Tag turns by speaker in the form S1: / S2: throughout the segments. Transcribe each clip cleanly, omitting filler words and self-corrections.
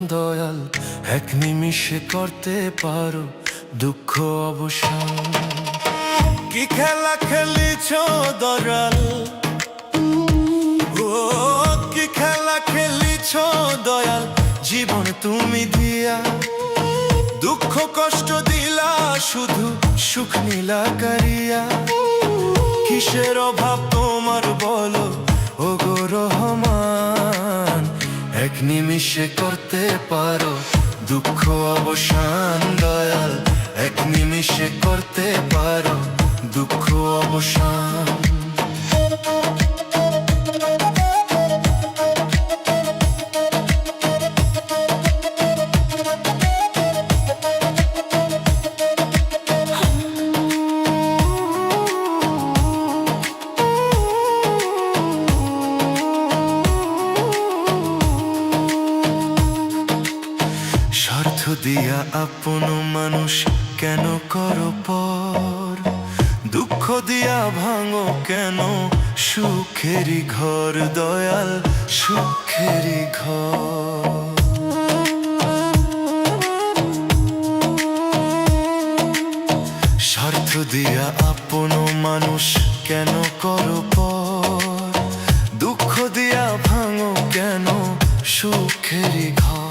S1: দয়াল এক নিমিষে করতে পারো দুঃখ অবসান। কি খেলা খেলিছ দয়াল, ও কি খেলা খেলিছ দয়াল, জীবন তুমি দিয়া দুঃখ কষ্ট দিলা, শুধু সুখ নীলা কারিয়া। কিসের অভাব তোমার বলো ও গো রহমান, এক নিমিষে করতে পারো দুঃখ অবসান। দয়াল এক নিমিষে করতে পারো দুঃখ অবসান। স্বার্থ দিয়া আপন মানুষ কেন করো পর, দুঃখ দিয়া ভাঙো কেন সুখেরই ঘর। দয়াল সুখেরই ঘর, স্বার্থ দিয়া আপন মানুষ কেন করো পর, দুঃখ দিয়া ভাঙো কেন সুখেরই ঘর।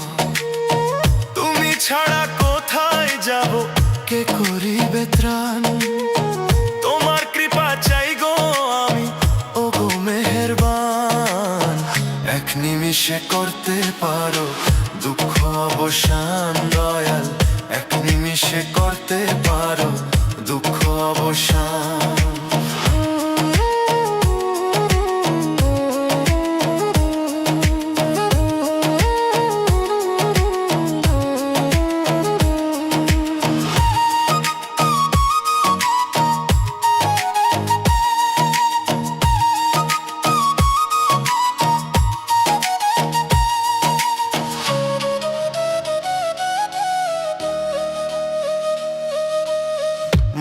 S1: তুমি ছাড়া কোথায় যাব, কে করিবে ত্রাণ, তোমার কৃপা চাই গো আমি ও গো মেহেরবান। এক নিমিষে করতে পারো দুঃখ অবসান। দয়াল এক নিমিষে করতে পারো দুঃখ অবসান।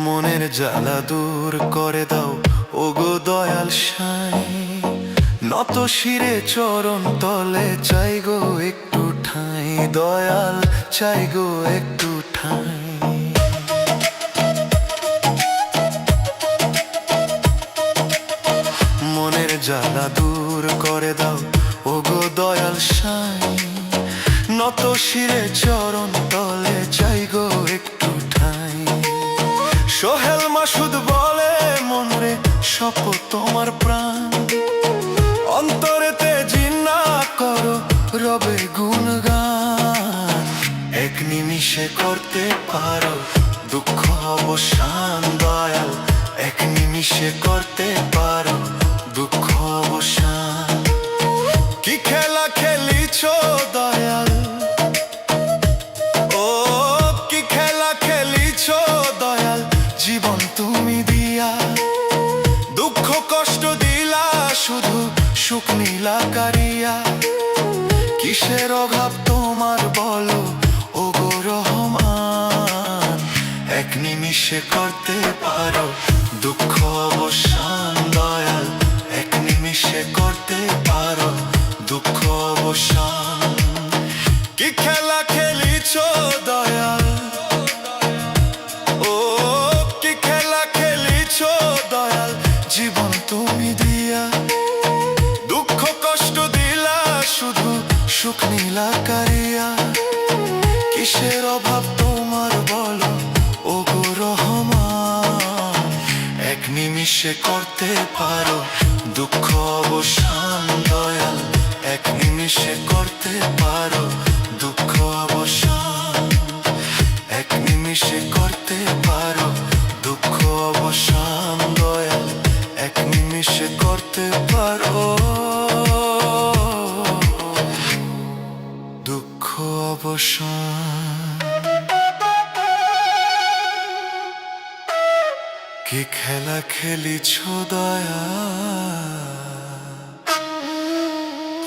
S1: মনের জ্বালা দূর করে দাও ও গো দয়াল সাই, নত শিরে চরণ তলে চাই গো একটু ঠাঁই। দয়াল চাই গো একটু ঠাঁই। মনের জ্বালা দূর করে দাও ও গো দয়াল সাই, নত শিরে চরণ তলে চাই গো একটু ঠাঁই। সোহেল মাসুদ বলে মনরে শপথ তোমার প্রাণ, অন্তরেতে জিন্না করো রবে গুণগান। এক নিমিষে করতে পারো দুঃখ অবসান। দয়াল এক নিমিষে করতে পারো দুঃখ অবসান। কি খেলা খেলিছ দয়াল, ও কি খেলা খেলিছ দয়াল, জীবন তুমি দিয়া দুঃখ কষ্ট দিলা, শুধু সুখ নীলা কারিয়া। কিসের অভাব তোমার বলো ও গো রহমান, এক নিমিষে করতে পারো দুঃখ অবসান। দয়াল এক নিমিষে করতে পারো দুঃখ অবসান। কি খেলা খেলিছ দয়াল, ও কি খেলা খেলিছ দয়াল, জীবন তুমি দিয়া দুঃখ কষ্ট দিলা, শুধু সুখ নীলা কারিয়া। কিসের অভাব তোমার বলো ও গো রহমান, এক নিমিষে করতে পারো দুঃখ অবসান। দয়াল এক নিমিষে করতে পারো দুঃখ অবসান। এক নিমিষে করতে পারো দুঃখ অবসান। দয়াল এক নিমিষে করতে পারো দুঃখ অবসান। কি খেলা খেলিছ দয়াল,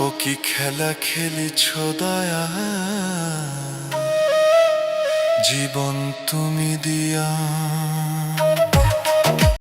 S1: ও কি খেলা খেলিছ দয়াল, জীবন তুমি দিয়া।